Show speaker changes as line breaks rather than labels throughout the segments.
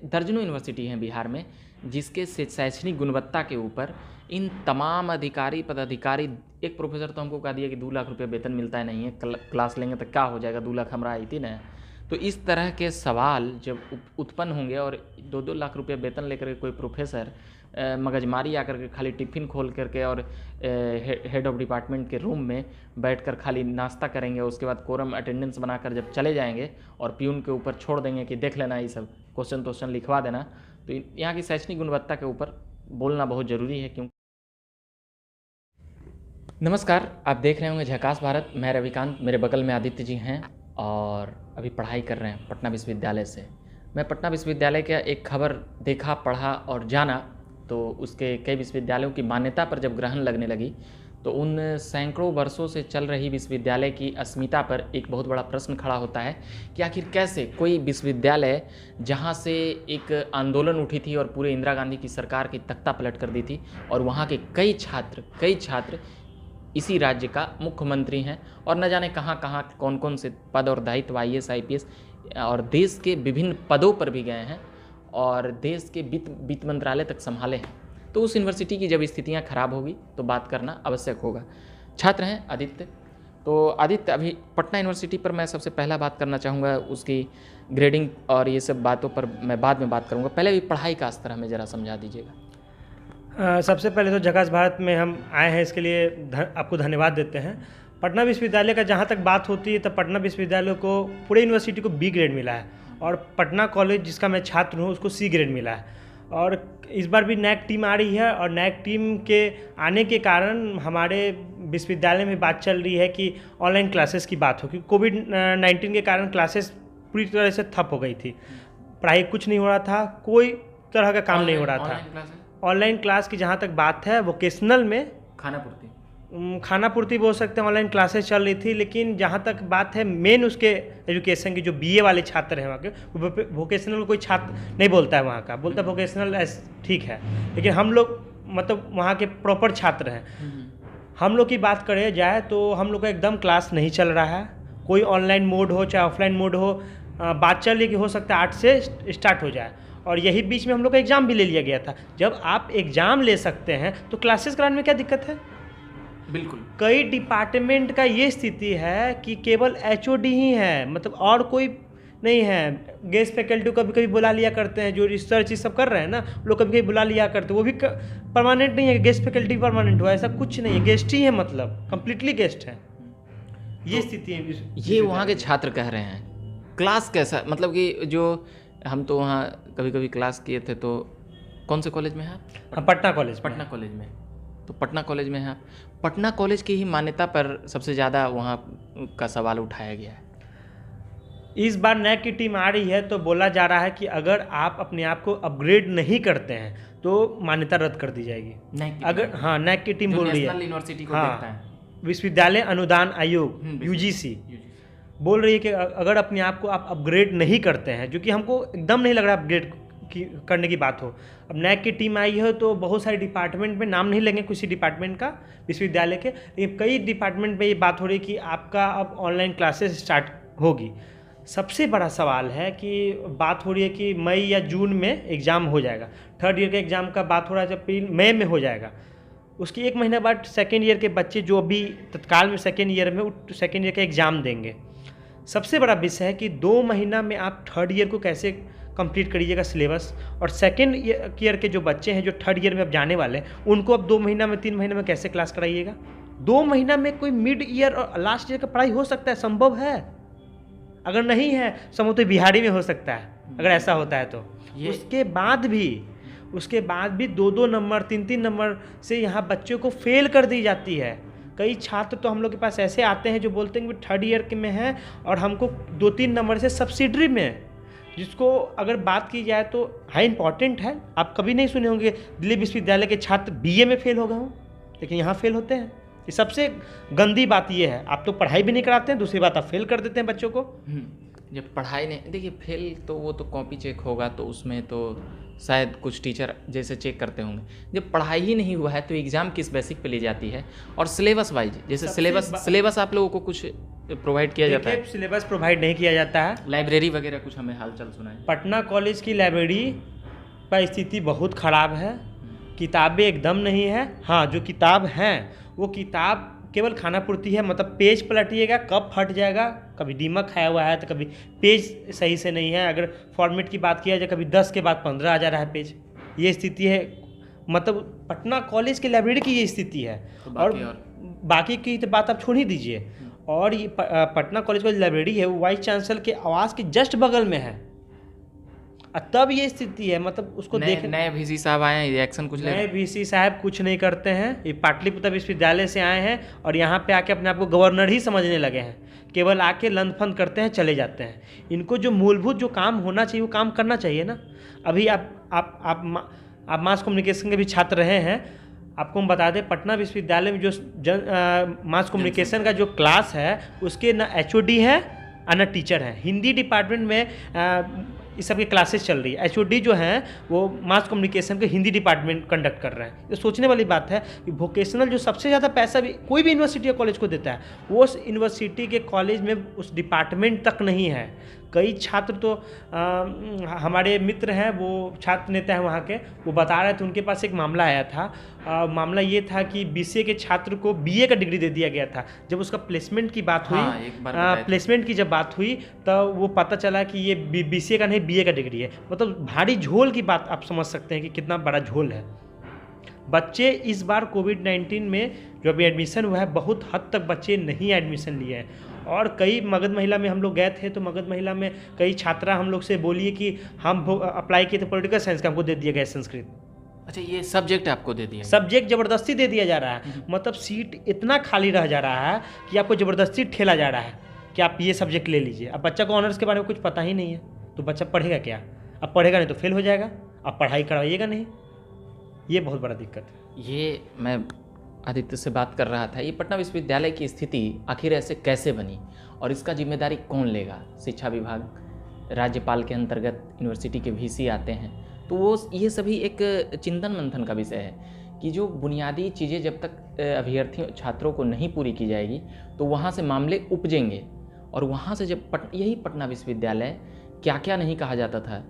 दर्जनों यूनिवर्सिटी हैं बिहार में जिसके शैक्षणिक गुणवत्ता के ऊपर इन तमाम अधिकारी पदाधिकारी, एक प्रोफेसर तो हमको कह दिया कि 2 लाख रुपये वेतन मिलता है, नहीं है क्लास लेंगे तो क्या हो जाएगा, 2 लाख हमारा आई थी ना। तो इस तरह के सवाल जब उत्पन्न होंगे और 2-2 लाख रुपये वेतन लेकर के कोई प्रोफेसर मगजमारी आकर के खाली टिफ़िन खोल करके और हेड ऑफ डिपार्टमेंट के रूम में बैठकर खाली नाश्ता करेंगे, उसके बाद कोरम अटेंडेंस बनाकर जब चले जाएंगे और प्यून के ऊपर छोड़ देंगे कि देख लेना ये सब क्वेश्चन लिखवा देना, तो यहाँ की शैक्षणिक गुणवत्ता के ऊपर बोलना बहुत ज़रूरी है। क्यों? नमस्कार, आप देख रहे होंगे झकास भारत। मैं रविकांत, मेरे बगल में आदित्य जी हैं और अभी पढ़ाई कर रहे हैं पटना विश्वविद्यालय से। मैं पटना विश्वविद्यालय का एक खबर देखा, पढ़ा और जाना, तो उसके कई विश्वविद्यालयों की मान्यता पर जब ग्रहण लगने लगी तो उन सैकड़ों वर्षों से चल रही विश्वविद्यालय की अस्मिता पर एक बहुत बड़ा प्रश्न खड़ा होता है कि आखिर कैसे कोई विश्वविद्यालय जहां से एक आंदोलन उठी थी और पूरे इंदिरा गांधी की सरकार की तख्ता पलट कर दी थी और वहां के कई छात्र इसी राज्य का मुख्यमंत्री हैं और न जाने कहाँ कहाँ कौन कौन से पद और दायित्व IAS IPS और देश के विभिन्न पदों पर भी गए हैं और देश के वित्त मंत्रालय तक संभाले हैं। तो उस यूनिवर्सिटी की जब स्थितियां खराब होगी तो बात करना आवश्यक होगा। छात्र हैं आदित्य, तो आदित्य अभी पटना यूनिवर्सिटी पर मैं सबसे पहला बात करना चाहूँगा, उसकी ग्रेडिंग और ये सब बातों पर मैं बाद में बात करूँगा। पहले भी पढ़ाई का स्तर हमें ज़रा समझा दीजिएगा।
सबसे पहले तो झकास भारत में हम आए हैं, इसके लिए आपको धन्यवाद देते हैं। पटना विश्वविद्यालय का जहाँ तक बात होती है तो पटना विश्वविद्यालय को, पूरे यूनिवर्सिटी को B ग्रेड मिला है और पटना कॉलेज जिसका मैं छात्र हूँ उसको C ग्रेड मिला है। और इस बार भी NAAC टीम आ रही है और NAAC टीम के आने के कारण हमारे विश्वविद्यालय में बात चल रही है कि ऑनलाइन क्लासेस की बात हो, क्योंकि कोविड-19 के कारण क्लासेस पूरी तरह से ठप हो गई थी। पढ़ाई कुछ नहीं हो रहा था, कोई तरह का काम नहीं हो रहा था। ऑनलाइन क्लास की जहाँ तक बात है, वोकेशनल में खाना पूर्ति बोल सकते हैं, ऑनलाइन क्लासेस चल रही थी। लेकिन जहाँ तक बात है मेन उसके एजुकेशन की, जो BA वाले छात्र हैं वहाँ के, वोकेशनल कोई छात्र नहीं बोलता है वहाँ का, बोलता है वोकेशनल ठीक है, लेकिन हम लोग मतलब वहाँ के प्रॉपर छात्र हैं। हम लोग की बात करें जाए तो हम लोग का एकदम क्लास नहीं चल रहा है, कोई ऑनलाइन मोड हो चाहे ऑफलाइन मोड हो। बात चल रही कि हो सकता है 8 से स्टार्ट हो जाए और यही बीच में हम लोग का एग्ज़ाम भी ले लिया गया था। जब आप एग्ज़ाम ले सकते हैं तो क्लासेस कराने में क्या दिक्कत है?
बिल्कुल।
कई डिपार्टमेंट का ये स्थिति है कि केवल HOD ही है, मतलब और कोई नहीं है। गेस्ट फैकल्टी कभी कभी बुला लिया करते हैं, जो रिसर्च ये सब कर रहे हैं ना, लोग कभी कभी बुला लिया करते हैं, वो भी परमानेंट नहीं है। गेस्ट फैकल्टी परमानेंट हुआ ऐसा कुछ नहीं है, गेस्ट ही है, मतलब कंप्लीटली गेस्ट है। ये स्थिति है।
ये वहाँ के छात्र कह रहे हैं। क्लास कैसा, मतलब कि जो हम तो वहाँ कभी कभी क्लास किए थे, तो कौन से कॉलेज में है?
पटना कॉलेज
में। तो पटना कॉलेज में है। पटना कॉलेज की ही मान्यता पर सबसे ज़्यादा वहाँ का सवाल उठाया गया है।
इस बार NAAC की टीम आ रही है तो बोला जा रहा है कि अगर आप अपने आप को अपग्रेड नहीं करते हैं तो मान्यता रद्द कर दी जाएगी। NAAC की टीम बोल रही है,
यूनिवर्सिटी को देखता है,
विश्वविद्यालय अनुदान आयोग UGC बोल रही है कि अगर अपने आप को आप अपग्रेड नहीं करते हैं, जो कि हमको एकदम नहीं लग रहा अपग्रेड करने की बात हो। अब NAAC की टीम आई है तो बहुत सारे डिपार्टमेंट में, नाम नहीं लेंगे किसी डिपार्टमेंट का विश्वविद्यालय के, लेकिन कई डिपार्टमेंट में ये बात हो रही है कि आपका अब ऑनलाइन क्लासेस स्टार्ट होगी। सबसे बड़ा सवाल है कि बात हो रही है कि मई या जून में एग्ज़ाम हो जाएगा। 3rd ईयर के एग्ज़ाम का बात हो रहा है, जब मई में हो जाएगा, उसकी 1 महीना बाद 2nd ईयर के बच्चे जो अभी तत्काल में 2nd ईयर में 2nd ईयर का एग्ज़ाम देंगे। सबसे बड़ा विषय है कि 2 महीना में आप 3rd ईयर को कैसे कंप्लीट करिएगा सिलेबस, और 2nd ईयर के जो बच्चे हैं जो 3rd ईयर में अब जाने वाले हैं, उनको अब 2 महीना में 3 महीने में कैसे क्लास कराइएगा? 2 महीना में कोई मिड ईयर और लास्ट ईयर का पढ़ाई हो सकता है, संभव है। अगर नहीं है संभव तो बिहारी में हो सकता है, अगर ऐसा होता है तो। उसके बाद भी 2-2 नंबर 3-3 नंबर से यहाँ बच्चों को फेल कर दी जाती है। कई छात्र तो हम लोग के पास ऐसे आते हैं जो बोलते हैं कि 3rd ईयर के में है और हमको 2-3 नंबर से सब्सिडरी में, जिसको अगर बात की जाए तो हाई इम्पॉर्टेंट है। आप कभी नहीं सुने होंगे दिल्ली विश्वविद्यालय के छात्र BA में फेल हो गए हों, लेकिन यहाँ फेल होते हैं। ये सबसे गंदी बात ये है, आप तो पढ़ाई भी नहीं कराते हैं, दूसरी बात आप फेल कर देते हैं बच्चों को।
जब पढ़ाई नहीं, देखिए फेल तो वो तो कॉपी चेक होगा, तो उसमें तो शायद कुछ टीचर जैसे चेक करते होंगे। जब पढ़ाई ही नहीं हुआ है तो एग्ज़ाम किस बेसिक पे ली जाती है? और सिलेबस वाइज, जैसे सिलेबस आप लोगों को कुछ प्रोवाइड किया जाता है?
सिलेबस प्रोवाइड नहीं किया जाता है।
लाइब्रेरी वगैरह कुछ हमें हालचाल सुनाएं।
पटना कॉलेज की लाइब्रेरी का स्थिति बहुत ख़राब है, किताबें एकदम नहीं है। हाँ, जो किताब हैं वो किताब केवल खाना पूर्ति है, मतलब पेज पलटिएगा कब फट जाएगा, कभी दीमक खाया हुआ है तो कभी पेज सही से नहीं है। अगर फॉर्मेट की बात किया जाए, कभी 10 के बाद 15 आ जा रहा है पेज, ये स्थिति है। मतलब पटना कॉलेज की लाइब्रेरी की ये स्थिति है।
तो
और बाकी की तो बात आप छोड़ ही दीजिए। और ये पटना कॉलेज का जो लाइब्रेरी है वो वाइस चांसलर के आवास के जस्ट बगल में है, तब ये स्थिति है। मतलब उसको
नए वीसी साहब आए हैं, रिएक्शन कुछ
नए वीसी साहब कुछ नहीं करते हैं। ये पाटलिपुत्र विश्वविद्यालय से आए हैं और यहाँ पे आके अपने आप को गवर्नर ही समझने लगे हैं। केवल आके लंदफंद करते हैं, चले जाते हैं। इनको जो मूलभूत जो काम होना चाहिए वो काम करना चाहिए ना। अभी आप मास कम्युनिकेशन के भी छात्र रहे हैं, आपको हम बता दें पटना विश्वविद्यालय में जो मास कम्युनिकेशन का जो क्लास है उसके ना एचओडी है और ना टीचर है। हिंदी डिपार्टमेंट में इस सब की क्लासेस चल रही है। एचओडी जो हैं वो मास कम्युनिकेशन के हिंदी डिपार्टमेंट कंडक्ट कर रहे हैं। ये सोचने वाली बात है कि वोकेशनल जो सबसे ज़्यादा पैसा भी कोई भी यूनिवर्सिटी या कॉलेज को देता है, वो उस यूनिवर्सिटी के कॉलेज में उस डिपार्टमेंट तक नहीं है। कई छात्र तो हमारे मित्र हैं, वो छात्र नेता हैं वहाँ के, वो बता रहे थे उनके पास एक मामला आया था। मामला ये था कि बीसीए के छात्र को बीए का डिग्री दे दिया गया था। जब उसका प्लेसमेंट की बात हुई, प्लेसमेंट की जब बात हुई तो वो पता चला कि ये बीसीए का नहीं बीए का डिग्री है। मतलब भारी झोल की बात आप समझ सकते हैं कि कितना बड़ा झोल है। बच्चे इस बार कोविड-19 में जो अभी एडमिशन हुआ है, बहुत हद तक बच्चे नहीं एडमिशन लिए हैं। और कई मगध महिला में हम लोग गए थे तो मगध महिला में कई छात्रा हम लोग से बोलिए कि हम अप्लाई किए थे पॉलिटिकल साइंस का, हमको दे दिया गया संस्कृत।
अच्छा, ये सब्जेक्ट आपको दे दिया?
सब्जेक्ट ज़बरदस्ती दे दिया जा रहा है। मतलब सीट इतना खाली रह जा रहा है कि आपको ज़बरदस्ती ठेला जा रहा है कि आप ये सब्जेक्ट ले लीजिए। अब बच्चा को ऑनर्स के बारे में कुछ पता ही नहीं है तो बच्चा पढ़ेगा क्या? अब पढ़ेगा नहीं तो फेल हो जाएगा, अब पढ़ाई करवाइएगा नहीं। ये बहुत बड़ा दिक्कत है।
ये मैं आदित्य से बात कर रहा था, ये पटना विश्वविद्यालय की स्थिति आखिर ऐसे कैसे बनी और इसका जिम्मेदारी कौन लेगा? शिक्षा विभाग, राज्यपाल के अंतर्गत यूनिवर्सिटी के वीसी आते हैं, तो वो ये सभी एक चिंतन मंथन का विषय है कि जो बुनियादी चीज़ें जब तक अभ्यर्थियों छात्रों को नहीं पूरी की जाएगी तो वहाँ से मामले उपजेंगे। और वहाँ से जब यही पटना विश्वविद्यालय क्या क्या नहीं कहा जाता था,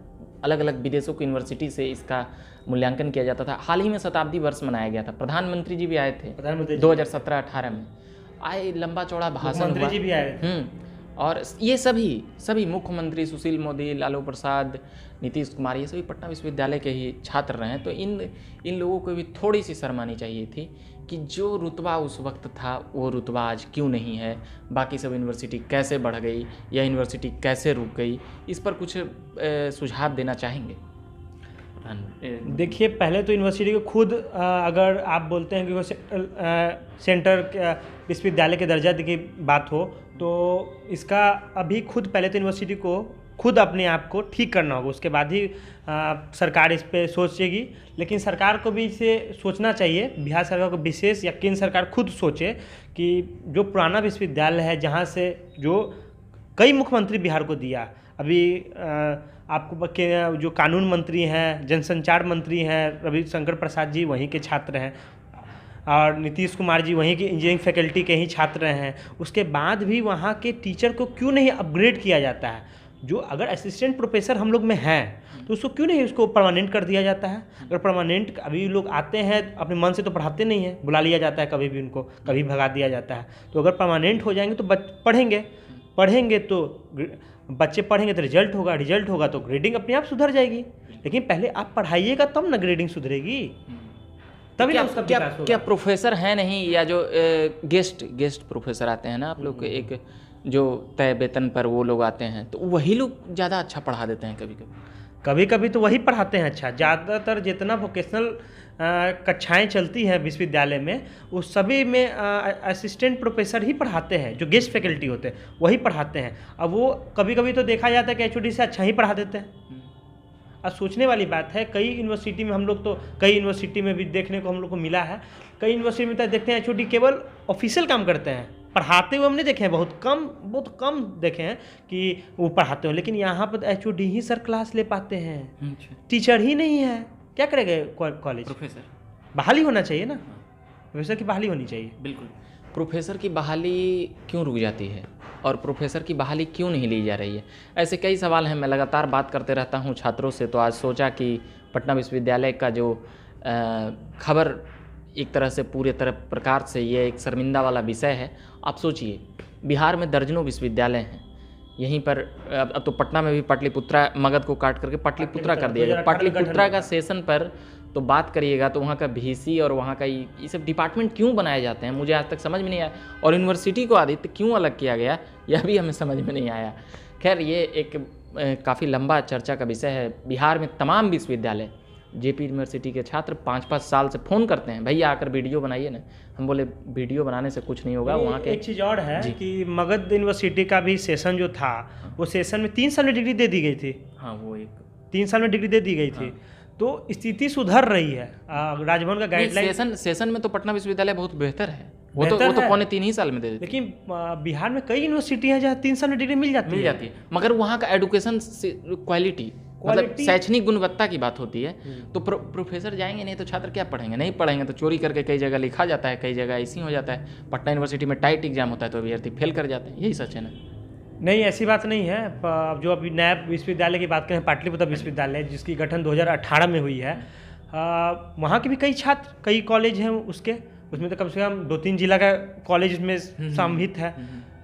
अलग अलग विदेशों की यूनिवर्सिटी से इसका मूल्यांकन किया जाता था। हाल ही में शताब्दी वर्ष मनाया गया था, प्रधानमंत्री जी भी आए थे 2017-18 में, आए लंबा चौड़ा भाषण हुआ।
मुख्यमंत्री जी भी आए थे।
और ये सभी मुख्यमंत्री सुशील मोदी, लालू प्रसाद, नीतीश कुमार, ये सभी पटना विश्वविद्यालय के ही छात्र रहे हैं। तो इन लोगों को भी थोड़ी सी शर्म आनी चाहिए थी कि जो रुतबा उस वक्त था वो रुतबा आज क्यों नहीं है, बाकी सब यूनिवर्सिटी कैसे बढ़ गई या यूनिवर्सिटी कैसे रुक गई, इस पर कुछ सुझाव देना चाहेंगे?
देखिए, पहले तो यूनिवर्सिटी को खुद अगर आप बोलते हैं कि वो सेंटर विश्वविद्यालय के दर्जा की बात हो तो इसका अभी खुद पहले तो यूनिवर्सिटी को खुद अपने आप को ठीक करना होगा, उसके बाद ही सरकार इस पे सोचेगी। लेकिन सरकार को भी इसे सोचना चाहिए, बिहार सरकार को विशेष या केंद्र सरकार खुद सोचे कि जो पुराना विश्वविद्यालय है जहाँ से जो कई मुख्यमंत्री बिहार को दिया, अभी आपको जो कानून मंत्री हैं, जनसंचार मंत्री हैं, रविशंकर प्रसाद जी वहीं के छात्र हैं और नीतीश कुमार जी वहीं के इंजीनियरिंग फैकल्टी के ही छात्र हैं। उसके बाद भी वहाँ के टीचर को क्यों नहीं अपग्रेड किया जाता है? जो अगर असिस्टेंट प्रोफेसर हम लोग में हैं तो उसको क्यों नहीं उसको परमानेंट कर दिया जाता है? अगर परमानेंट, अभी लोग आते हैं अपने मन से तो पढ़ाते नहीं हैं, बुला लिया जाता है कभी भी, उनको कभी भगा दिया जाता है। तो अगर परमानेंट हो जाएंगे तो पढ़ेंगे तो बच्चे पढ़ेंगे तो रिजल्ट होगा तो ग्रेडिंग अपने आप सुधर जाएगी। लेकिन पहले आप पढ़ाइएगा तब ना ग्रेडिंग सुधरेगी, तभी ना उसका विकास होगा।
क्या प्रोफेसर है नहीं, या जो गेस्ट प्रोफेसर आते हैं ना आप लोग के, एक जो तय वेतन पर वो लोग आते हैं, तो वही लोग ज़्यादा अच्छा पढ़ा देते हैं। कभी कभी
तो वही पढ़ाते हैं अच्छा। ज़्यादातर जितना वोकेशनल कक्षाएं चलती हैं विश्वविद्यालय में, उस सभी में असिस्टेंट प्रोफेसर ही पढ़ाते हैं, जो गेस्ट फैकल्टी होते हैं वही पढ़ाते हैं। अब वो कभी कभी तो देखा जाता है कि एचओडी से अच्छा ही पढ़ा देते हैं। अब सोचने वाली बात है, कई यूनिवर्सिटी में हम लोग तो कई यूनिवर्सिटी में भी देखने को हम लोग को मिला है, कई यूनिवर्सिटी में तो देखते हैं एचओडी केवल ऑफिशियल काम करते हैं, पढ़ाते हुए हमने देखे हैं, बहुत कम देखे हैं कि वो पढ़ाते हो। लेकिन यहाँ पर एचओडी ही सर क्लास ले पाते हैं, टीचर ही नहीं है। क्या करेगा कॉलेज?
प्रोफेसर
बहाली होना चाहिए ना, प्रोफेसर की बहाली होनी चाहिए।
बिल्कुल। प्रोफेसर की बहाली क्यों रुक जाती है और प्रोफेसर की बहाली क्यों नहीं ली जा रही है? ऐसे कई सवाल हैं। मैं लगातार बात करते रहता हूँ छात्रों से, तो आज सोचा कि पटना विश्वविद्यालय का जो खबर एक तरह से पूरे तरह प्रकार से ये एक शर्मिंदा वाला विषय है। आप सोचिए, बिहार में दर्जनों विश्वविद्यालय हैं, यहीं पर अब तो पटना में भी पाटलिपुत्रा मगध को काट करके पाटलिपुत्रा कर दिया गया। पाटलिपुत्रा का सेशन पर तो बात करिएगा तो वहाँ का VC और वहाँ का ये सब डिपार्टमेंट क्यों बनाए जाते हैं, मुझे आज तक समझ में नहीं आया। और यूनिवर्सिटी को आदित्य क्यों अलग किया गया, यह भी हमें समझ में नहीं आया। खैर, ये एक काफ़ी लंबा चर्चा का विषय है। बिहार में तमाम विश्वविद्यालय, JP यूनिवर्सिटी के छात्र 5-5 साल से फ़ोन करते हैं, भैया आकर वीडियो बनाइए ना। हम बोले वीडियो बनाने से कुछ नहीं होगा। वहाँ के
एक चीज़ और है कि मगध यूनिवर्सिटी का भी सेशन जो था, वो सेशन में 3 साल में डिग्री दे दी गई थी।
हाँ, वो एक
3 साल में डिग्री दे दी गई थी। तो स्थिति सुधर रही है। राजभवन का गाइडलाइन
सेशन में तो पटना विश्वविद्यालय बहुत बेहतर है। वो तो 3.25 ही साल में दे देती है।
लेकिन बिहार में कई यूनिवर्सिटी हैं जहाँ 3 साल में डिग्री मिल जाती है।
मगर वहाँ का एडुकेशन क्वालिटी, मतलब शैक्षणिक गुणवत्ता की बात होती है। तो प्रोफेसर जाएंगे नहीं तो छात्र क्या पढ़ेंगे? नहीं पढ़ेंगे तो चोरी करके कई जगह लिखा जाता है, कई जगह ऐसी हो जाता है। पटना यूनिवर्सिटी में टाइट एग्जाम होता है तो अभ्यर्थी फेल कर जाते हैं। यही सच है ना?
नहीं, ऐसी बात नहीं है। जो अभी नया विश्वविद्यालय की बात करें, पाटलिपुत्र विश्वविद्यालय, जिसकी गठन 2018 में हुई है, वहाँ के भी कई छात्र, कई कॉलेज हैं उसमें तो कम से कम 2-3 जिला का कॉलेज इसमें सम्मिलित है।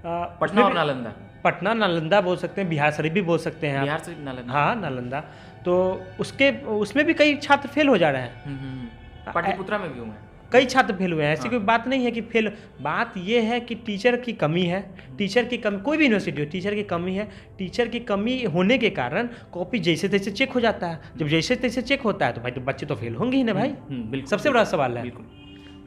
पटना और नालंदा,
पटना नालंदा बोल सकते हैं, बिहार शरीफ भी बोल सकते हैं।
बिहार शरीफ, नालंदा,
हाँ, नालंदा। तो उसमें भी कई छात्र फेल हो जा रहे हैं।
पाटलिपुत्रा में भी हुए हैं,
कई छात्र फेल हुए हैं। ऐसी कोई बात नहीं है कि फेल, बात यह है कि टीचर की कमी है। टीचर की कमी, कोई भी यूनिवर्सिटी हो, टीचर की कमी है। टीचर की कमी होने के कारण कॉपी जैसे तैसे चेक हो जाता है। जब जैसे तैसे चेक होता है तो भाई तो बच्चे तो फेल होंगे ही ना भाई।
बिल्कुल,
सबसे बड़ा सवाल है।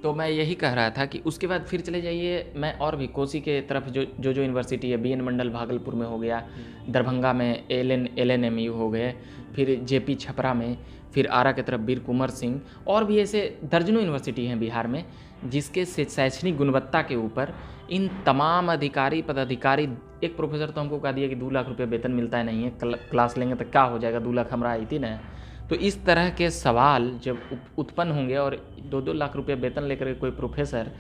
तो मैं यही कह रहा था कि उसके बाद फिर चले जाइए, मैं और भी कोसी के तरफ जो यूनिवर्सिटी है, BN मंडल भागलपुर में हो गया, दरभंगा में LNMU हो गए, फिर JP छपरा में, फिर आरा की तरफ वीर कुंवर सिंह, और भी ऐसे दर्जनों यूनिवर्सिटी हैं बिहार में जिसके शैक्षणिक गुणवत्ता के ऊपर इन तमाम अधिकारी पदाधिकारी, एक प्रोफेसर तो हमको कह दिया कि 2 लाख रुपये वेतन मिलता है, नहीं है, क्लास लेंगे तो क्या हो जाएगा, 2 लाख हमारा आई थी ना। तो इस तरह के सवाल जब उत्पन्न होंगे और 2-2 लाख रुपये वेतन लेकर के कोई प्रोफेसर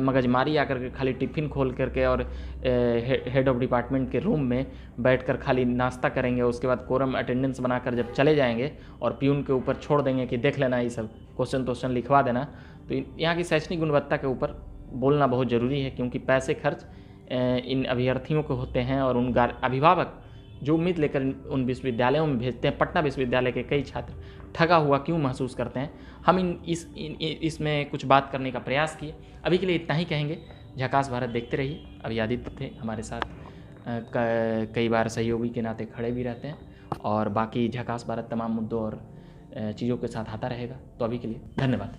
मगजमारी आकर के खाली टिफ़िन खोल करके और हेड ऑफ डिपार्टमेंट के रूम में बैठकर खाली नाश्ता करेंगे, उसके बाद कोरम अटेंडेंस बनाकर जब चले जाएंगे और प्यून के ऊपर छोड़ देंगे कि देख लेना, ये सब क्वेश्चन लिखवा देना, तो यहाँ की शैक्षणिक गुणवत्ता के ऊपर बोलना बहुत ज़रूरी है। क्योंकि पैसे खर्च इन अभ्यर्थियों को होते हैं और उन अभिभावक जो उम्मीद लेकर उन विश्वविद्यालयों में भेजते हैं। पटना विश्वविद्यालय के कई छात्र ठगा हुआ क्यों महसूस करते हैं, हम इसमें कुछ बात करने का प्रयास किए। अभी के लिए इतना ही कहेंगे। झकास भारत देखते रहिए। अभी आदित्य थे हमारे साथ, कई बार सहयोगी के नाते खड़े भी रहते हैं, और बाकी झकास भारत तमाम मुद्दों और चीज़ों के साथ आता रहेगा। तो अभी के लिए धन्यवाद।